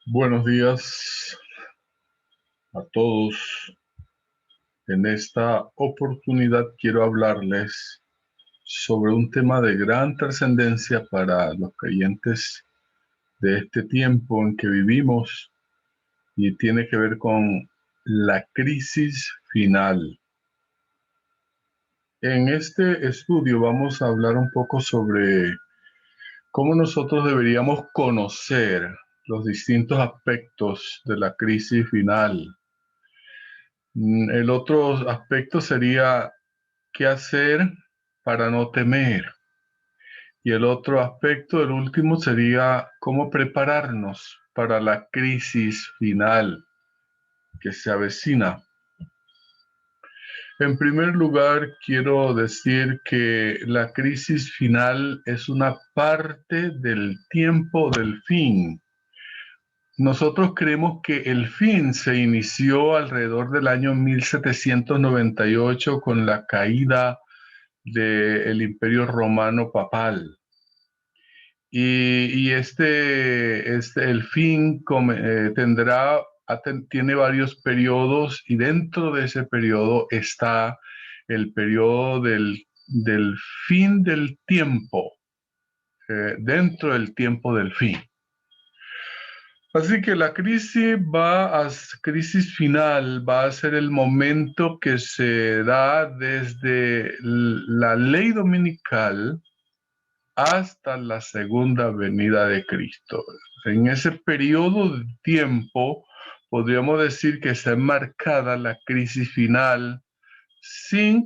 Buenos días a todos. En esta oportunidad quiero hablarles sobre un tema de gran trascendencia para los creyentes de este tiempo en que vivimos y tiene que ver con la crisis final. En este estudio vamos a hablar un poco sobre cómo nosotros deberíamos conocer los distintos aspectos de la crisis final. El otro aspecto sería qué hacer para no temer. Y el otro aspecto, el último, sería cómo prepararnos para la crisis final que se avecina. En primer lugar, quiero decir que la crisis final es una parte del tiempo del fin. Nosotros creemos que el fin se inició alrededor del año 1798 con la caída del Imperio Romano Papal. El fin tiene varios periodos y dentro de ese periodo está el periodo del fin del tiempo, dentro del tiempo del fin. Así que la crisis final va a ser el momento que se da desde la ley dominical hasta la segunda venida de Cristo. En ese periodo de tiempo podríamos decir que está enmarcada la crisis final sin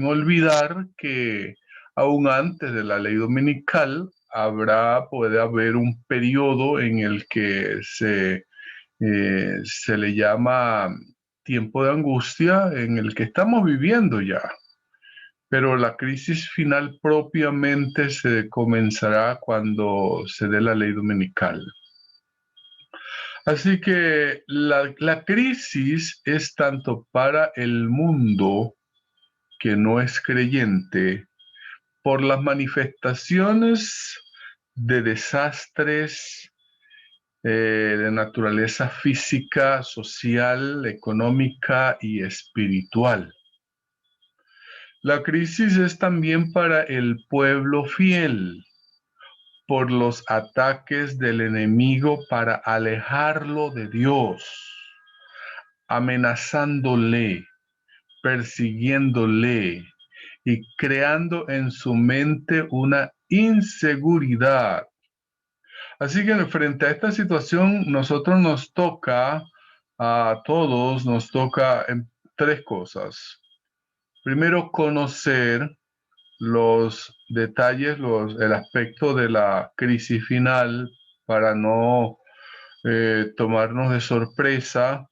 olvidar que aún antes de la ley dominical puede haber un periodo en el que se le llama tiempo de angustia, en el que estamos viviendo ya. Pero la crisis final propiamente se comenzará cuando se dé la ley dominical. Así que la crisis es tanto para el mundo que no es creyente por las manifestaciones de desastres de naturaleza física, social, económica y espiritual. La crisis es también para el pueblo fiel por los ataques del enemigo para alejarlo de Dios, amenazándole, persiguiéndole y creando en su mente una inseguridad. Así que frente a esta situación, a todos nos toca en tres cosas. Primero, conocer los detalles, el aspecto de la crisis final para no tomarnos de sorpresa.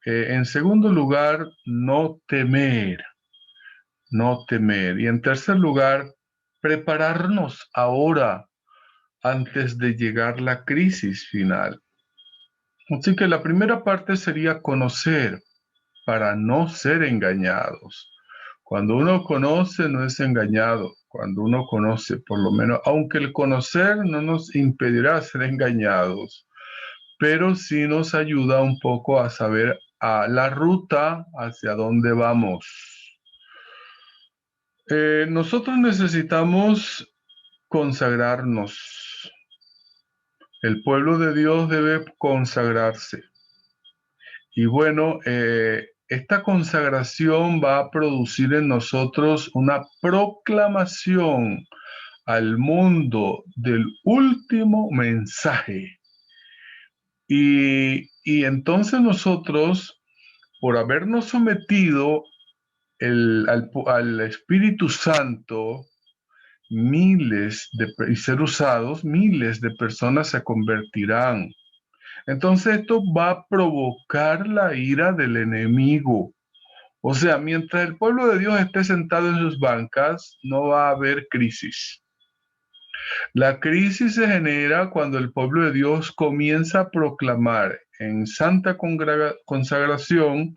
En segundo lugar, no temer, no temer. Y en tercer lugar, prepararnos ahora antes de llegar la crisis final. Así que la primera parte sería conocer para no ser engañados. Cuando uno conoce, no es engañado. Cuando uno conoce, por lo menos, aunque el conocer no nos impedirá ser engañados, pero sí nos ayuda un poco a saber la ruta hacia dónde vamos. Nosotros necesitamos consagrarnos. El pueblo de Dios debe consagrarse. Y bueno, esta consagración va a producir en nosotros una proclamación al mundo del último mensaje. Y entonces nosotros, por habernos sometido al Espíritu Santo, y ser usados, miles de personas se convertirán. Entonces esto va a provocar la ira del enemigo. O sea, mientras el pueblo de Dios esté sentado en sus bancas, no va a haber crisis. La crisis se genera cuando el pueblo de Dios comienza a proclamar en santa consagración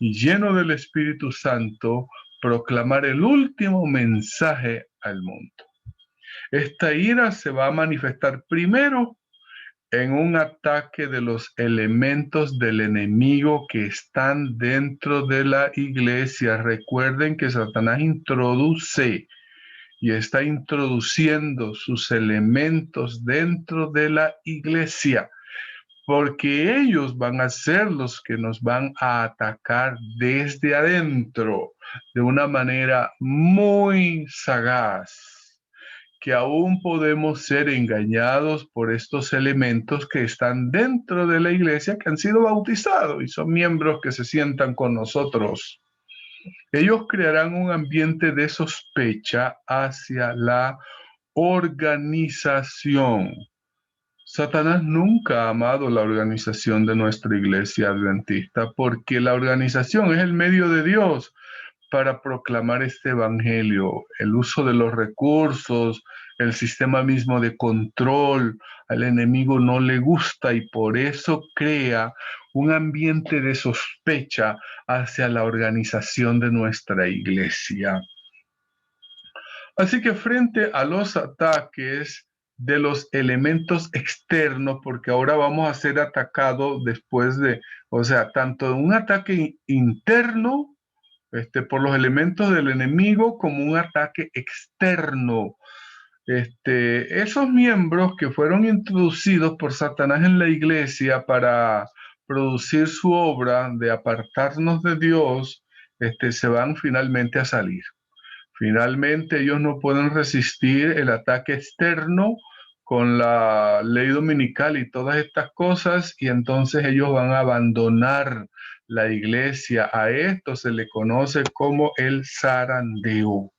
y lleno del Espíritu Santo, proclamar el último mensaje al mundo. Esta ira se va a manifestar primero en un ataque de los elementos del enemigo que están dentro de la iglesia. Recuerden que Satanás introduce y está introduciendo sus elementos dentro de la iglesia, porque ellos van a ser los que nos van a atacar desde adentro de una manera muy sagaz, que aún podemos ser engañados por estos elementos que están dentro de la iglesia, que han sido bautizados y son miembros que se sientan con nosotros. Ellos crearán un ambiente de sospecha hacia la organización. Satanás nunca ha amado la organización de nuestra iglesia adventista, porque la organización es el medio de Dios para proclamar este evangelio. El uso de los recursos, el sistema mismo de control, al enemigo no le gusta y por eso crea un ambiente de sospecha hacia la organización de nuestra iglesia. Así que frente a los ataques de los elementos externos, porque ahora vamos a ser atacados después de, o sea, tanto un ataque interno, por los elementos del enemigo, como un ataque externo. Esos miembros que fueron introducidos por Satanás en la iglesia para producir su obra de apartarnos de Dios, se van finalmente a salir. Finalmente ellos no pueden resistir el ataque externo con la ley dominical y todas estas cosas, y entonces ellos van a abandonar la iglesia. A esto se le conoce como el zarandeo.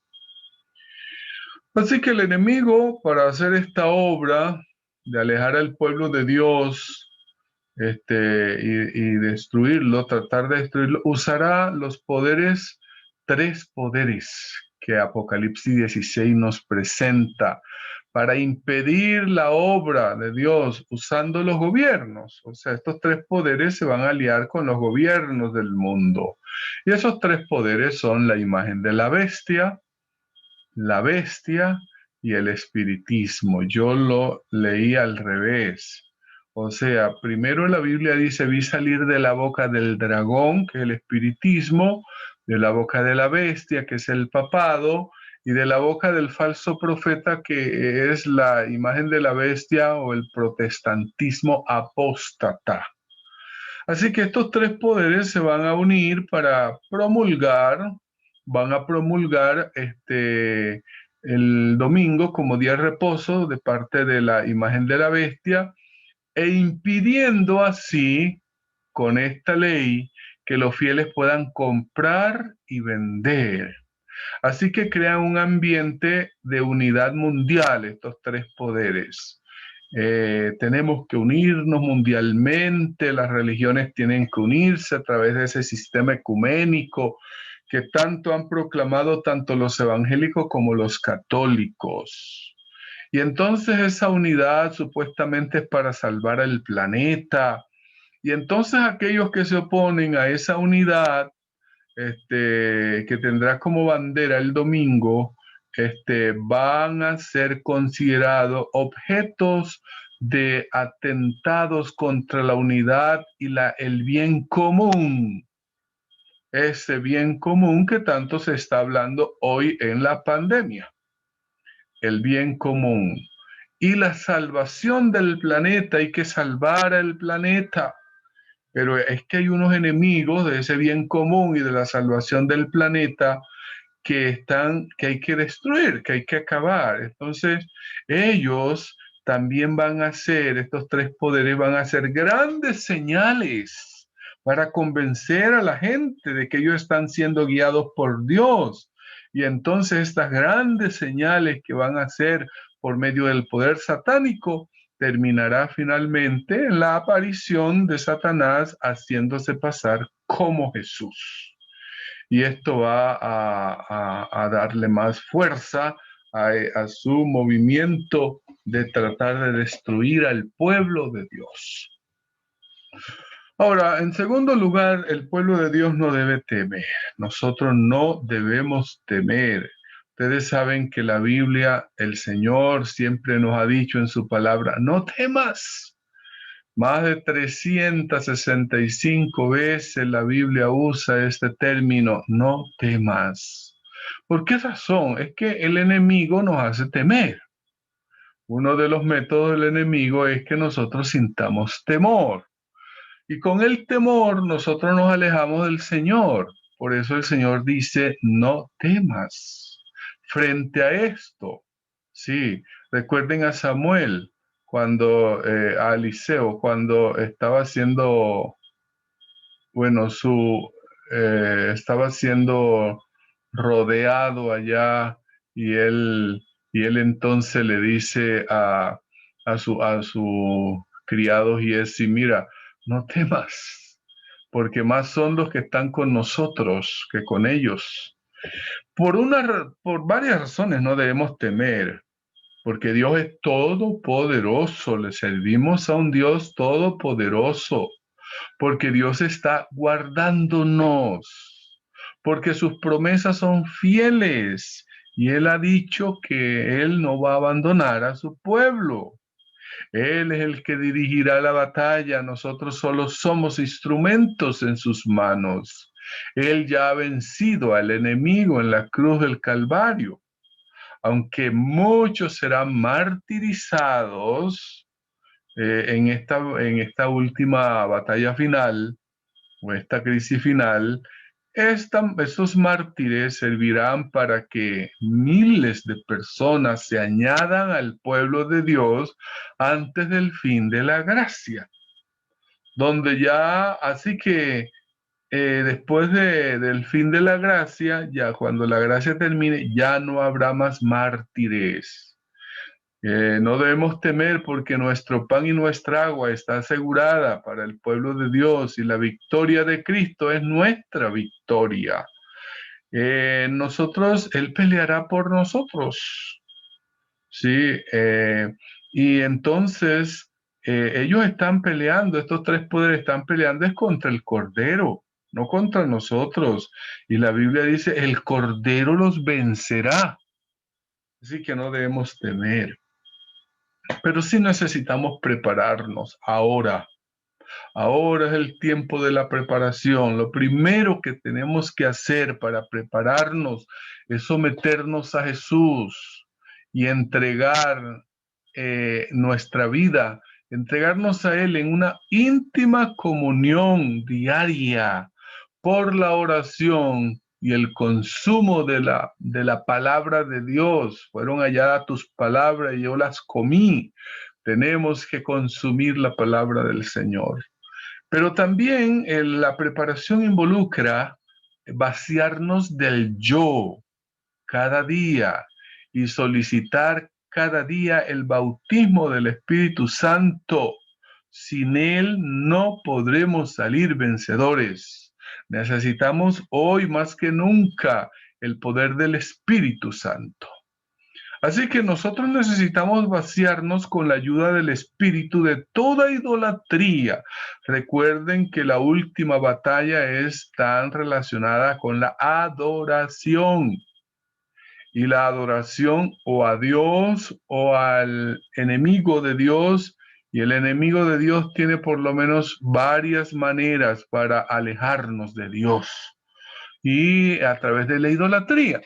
Así que el enemigo, para hacer esta obra de alejar al pueblo de Dios, y destruirlo, tratar de destruirlo, usará los poderes, 3 poderes que Apocalipsis 16 nos presenta para impedir la obra de Dios usando los gobiernos. O sea, estos 3 poderes se van a aliar con los gobiernos del mundo. Y esos 3 poderes son la imagen de la bestia y el espiritismo. Yo lo leí al revés. O sea, primero la Biblia dice, vi salir de la boca del dragón, que es el espiritismo, de la boca de la bestia, que es el papado, y de la boca del falso profeta, que es la imagen de la bestia o el protestantismo apóstata. Así que estos 3 poderes se van a unir para promulgar, van a promulgar el domingo como día de reposo de parte de la imagen de la bestia, e impidiendo así, con esta ley, que los fieles puedan comprar y vender. Así que crean un ambiente de unidad mundial estos 3 poderes. Tenemos que unirnos mundialmente, las religiones tienen que unirse a través de ese sistema ecuménico que tanto han proclamado tanto los evangélicos como los católicos. Y entonces esa unidad supuestamente es para salvar al planeta. Y entonces aquellos que se oponen a esa unidad, que tendrá como bandera el domingo, van a ser considerados objetos de atentados contra la unidad y el bien común. Ese bien común que tanto se está hablando hoy en la pandemia. El bien común. Y la salvación del planeta, hay que salvar al planeta. Pero es que hay unos enemigos de ese bien común y de la salvación del planeta que hay que destruir, que hay que acabar. Entonces, ellos también van a hacer, estos 3 poderes van a hacer grandes señales para convencer a la gente de que ellos están siendo guiados por Dios. Y entonces estas grandes señales que van a hacer por medio del poder satánico terminará finalmente en la aparición de Satanás haciéndose pasar como Jesús. Y esto va a darle más fuerza a su movimiento de tratar de destruir al pueblo de Dios. Ahora, en segundo lugar, el pueblo de Dios no debe temer. Nosotros no debemos temer. Ustedes saben que la Biblia, el Señor siempre nos ha dicho en su palabra, no temas. Más de 365 veces la Biblia usa este término, no temas. ¿Por qué razón? Es que el enemigo nos hace temer. Uno de los métodos del enemigo es que nosotros sintamos temor. Y con el temor nosotros nos alejamos del Señor. Por eso el Señor dice, no temas frente a esto. Sí, recuerden a Samuel, a Eliseo, cuando estaba haciendo, bueno, estaba siendo rodeado allá y él entonces le dice a su criado Giesi, mira, no temas, porque más son los que están con nosotros que con ellos. Por varias razones no debemos temer, porque Dios es todopoderoso, le servimos a un Dios todopoderoso, porque Dios está guardándonos, porque sus promesas son fieles y Él ha dicho que Él no va a abandonar a su pueblo. Él es el que dirigirá la batalla, nosotros solo somos instrumentos en sus manos. Él ya ha vencido al enemigo en la cruz del Calvario. Aunque muchos serán martirizados en esta última batalla final, o esta crisis final, estos mártires servirán para que miles de personas se añadan al pueblo de Dios antes del fin de la gracia, donde ya, así que después del fin de la gracia, ya cuando la gracia termine, ya no habrá más mártires. No debemos temer porque nuestro pan y nuestra agua está asegurada para el pueblo de Dios y la victoria de Cristo es nuestra victoria. Él peleará por nosotros. Sí, y entonces ellos están peleando, estos tres poderes están peleando es contra el Cordero, no contra nosotros. Y la Biblia dice, el Cordero los vencerá. Así que no debemos temer. Pero sí necesitamos prepararnos ahora. Ahora es el tiempo de la preparación. Lo primero que tenemos que hacer para prepararnos es someternos a Jesús y entregar nuestra vida, entregarnos a Él en una íntima comunión diaria por la oración y el consumo de la palabra de Dios. Fueron halladas tus palabras y yo las comí. Tenemos que consumir la palabra del Señor. Pero también la preparación involucra vaciarnos del yo cada día y solicitar cada día el bautismo del Espíritu Santo. Sin él no podremos salir vencedores. Necesitamos hoy más que nunca el poder del Espíritu Santo. Así que nosotros necesitamos vaciarnos con la ayuda del Espíritu de toda idolatría. Recuerden que la última batalla es tan relacionada con la adoración. Y la adoración o a Dios o al enemigo de Dios. Y el enemigo de Dios tiene por lo menos varias maneras para alejarnos de Dios. Y a través de la idolatría.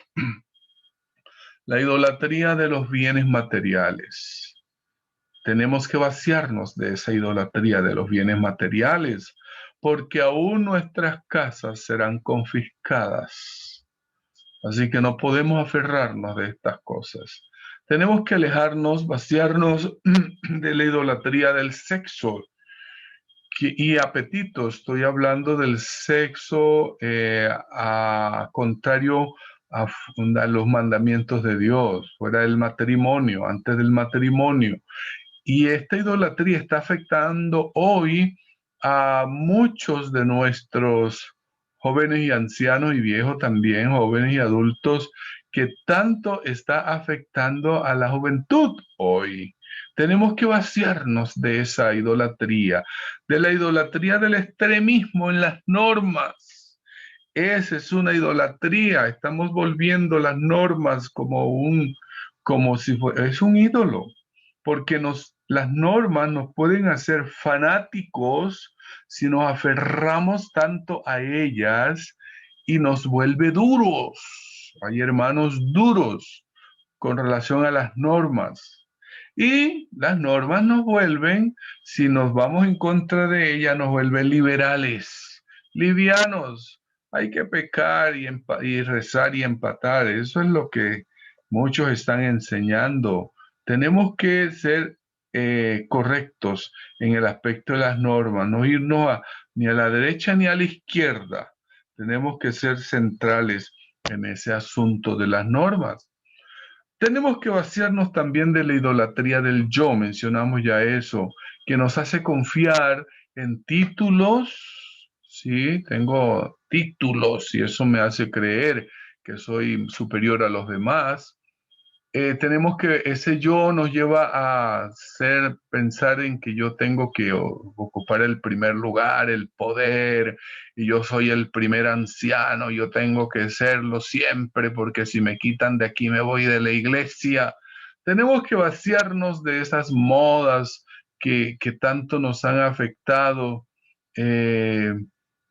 La idolatría de los bienes materiales. Tenemos que vaciarnos de esa idolatría de los bienes materiales, porque aún nuestras casas serán confiscadas. Así que no podemos aferrarnos de estas cosas. Tenemos que alejarnos, vaciarnos de la idolatría del sexo y apetito. Estoy hablando del sexo contrario a los mandamientos de Dios, fuera del matrimonio, antes del matrimonio. Y esta idolatría está afectando hoy a muchos de nuestros jóvenes y ancianos y viejos también, jóvenes y adultos, que tanto está afectando a la juventud hoy. Tenemos que vaciarnos de esa idolatría, de la idolatría del extremismo en las normas. Esa es una idolatría. Estamos volviendo las normas como si fuera, es un ídolo, porque nos Las normas nos pueden hacer fanáticos si nos aferramos tanto a ellas y nos vuelve duros. Hay hermanos duros con relación a las normas. Y las normas nos vuelven, si nos vamos en contra de ellas, nos vuelven liberales, livianos. Hay que pecar y rezar y empatar. Eso es lo que muchos están enseñando. Tenemos que ser correctos en el aspecto de las normas, no irnos ni a la derecha ni a la izquierda. Tenemos que ser centrales en ese asunto de las normas. Tenemos que vaciarnos también de la idolatría del yo, mencionamos ya eso, que nos hace confiar en títulos, sí, tengo títulos y eso me hace creer que soy superior a los demás. Tenemos que, ese yo nos lleva a pensar en que yo tengo que ocupar el primer lugar, el poder, y yo soy el primer anciano, yo tengo que serlo siempre, porque si me quitan de aquí me voy de la iglesia. Tenemos que vaciarnos de esas modas que tanto nos han afectado eh,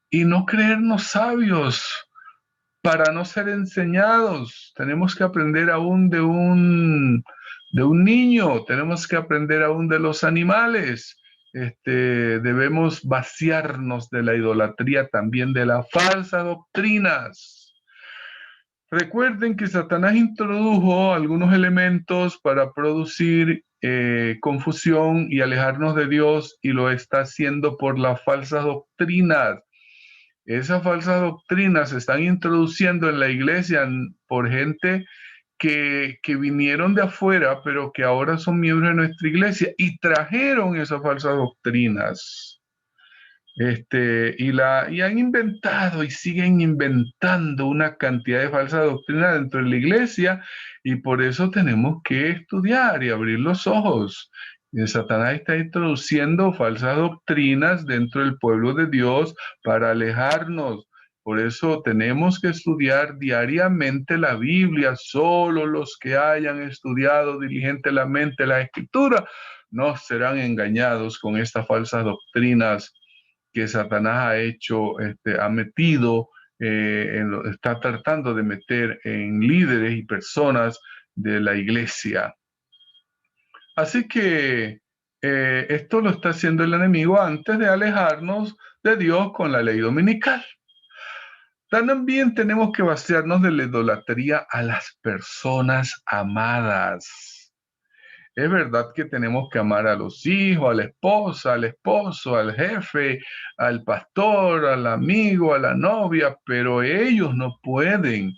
y no creernos sabios para no ser enseñados. Tenemos que aprender aún de un niño, tenemos que aprender aún de los animales. Debemos vaciarnos de la idolatría, también de las falsas doctrinas. Recuerden que Satanás introdujo algunos elementos para producir confusión y alejarnos de Dios, y lo está haciendo por las falsas doctrinas. Esas falsas doctrinas se están introduciendo en la iglesia por gente que vinieron de afuera, pero que ahora son miembros de nuestra iglesia y trajeron esas falsas doctrinas. Y han inventado y siguen inventando una cantidad de falsas doctrinas dentro de la iglesia, y por eso tenemos que estudiar y abrir los ojos. Y Satanás está introduciendo falsas doctrinas dentro del pueblo de Dios para alejarnos. Por eso tenemos que estudiar diariamente la Biblia. Solo los que hayan estudiado diligentemente la Escritura no serán engañados con estas falsas doctrinas que Satanás ha hecho, ha metido, está tratando de meter en líderes y personas de la iglesia. Así que esto lo está haciendo el enemigo antes de alejarnos de Dios con la ley dominical. También tenemos que vaciarnos de la idolatría a las personas amadas. Es verdad que tenemos que amar a los hijos, a la esposa, al esposo, al jefe, al pastor, al amigo, a la novia, pero ellos no pueden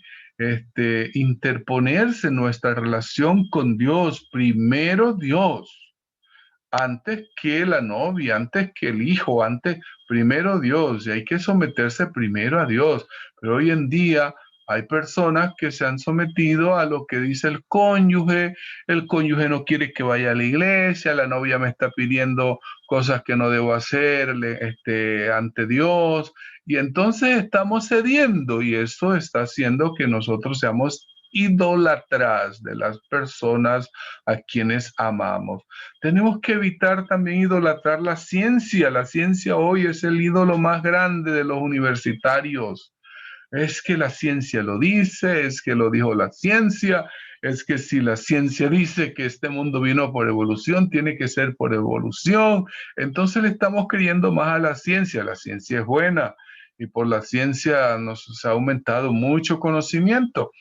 interponerse en nuestra relación con Dios. Primero Dios, antes que la novia, antes que el hijo, primero Dios, y hay que someterse primero a Dios. Pero hoy en día hay personas que se han sometido a lo que dice el cónyuge no quiere que vaya a la iglesia, la novia me está pidiendo cosas que no debo hacerle ante Dios, y entonces estamos cediendo, y eso está haciendo que nosotros seamos idólatras de las personas a quienes amamos. Tenemos que evitar también idolatrar la ciencia. La ciencia hoy es el ídolo más grande de los universitarios. Es que la ciencia lo dice, es que lo dijo la ciencia, es que si la ciencia dice que este mundo vino por evolución, tiene que ser por evolución. Entonces le estamos creyendo más a la ciencia. La ciencia es buena y por la ciencia nos ha aumentado mucho conocimiento,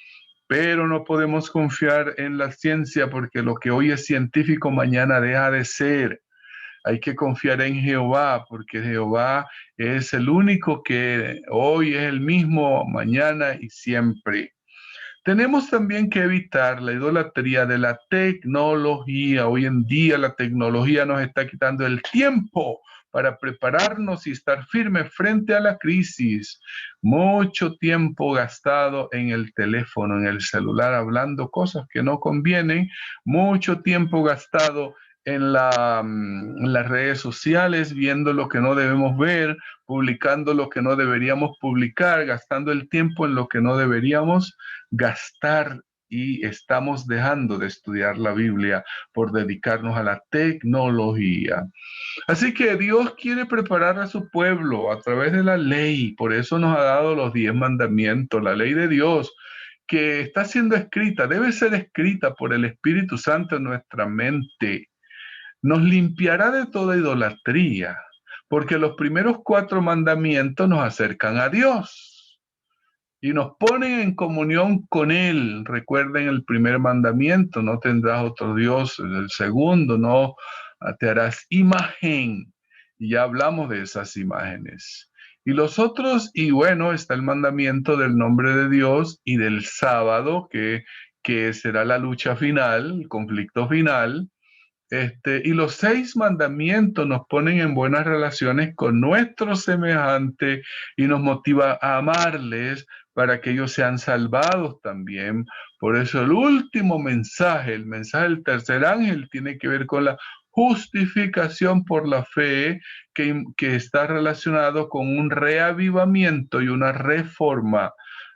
pero no podemos confiar en la ciencia, porque lo que hoy es científico mañana deja de ser. Hay que confiar en Jehová, porque Jehová es el único que hoy es el mismo, mañana y siempre. Tenemos también que evitar la idolatría de la tecnología. Hoy en día la tecnología nos está quitando el tiempo para prepararnos y estar firmes frente a la crisis. Mucho tiempo gastado en el teléfono, en el celular, hablando cosas que no convienen. Mucho tiempo gastado en las redes sociales, viendo lo que no debemos ver, publicando lo que no deberíamos publicar, gastando el tiempo en lo que no deberíamos gastar, y estamos dejando de estudiar la Biblia por dedicarnos a la tecnología. Así que Dios quiere preparar a su pueblo a través de la ley. Por eso nos ha dado los 10 mandamientos, la ley de Dios, que está siendo escrita, debe ser escrita por el Espíritu Santo en nuestra mente. Nos limpiará de toda idolatría, porque los primeros 4 mandamientos nos acercan a Dios y nos ponen en comunión con Él. Recuerden el primer mandamiento: no tendrás otro Dios. El segundo: no te harás imagen. Y ya hablamos de esas imágenes. Y los otros, y bueno, está el mandamiento del nombre de Dios y del sábado, que será la lucha final, el conflicto final. Y los 6 mandamientos nos ponen en buenas relaciones con nuestros semejantes y nos motiva a amarles para que ellos sean salvados también. Por eso el último mensaje, el mensaje del tercer ángel, tiene que ver con la justificación por la fe, que está relacionado con un reavivamiento y una reforma.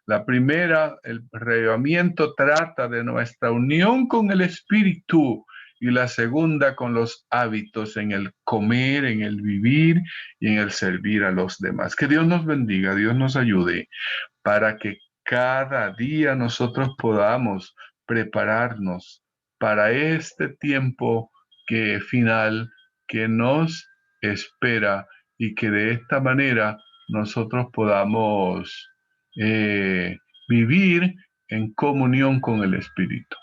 La primera, el reavivamiento, trata de nuestra unión con el Espíritu, y la segunda con los hábitos en el comer, en el vivir y en el servir a los demás. Que Dios nos bendiga, Dios nos ayude para que cada día nosotros podamos prepararnos para este tiempo final que nos espera, y que de esta manera nosotros podamos vivir en comunión con el Espíritu.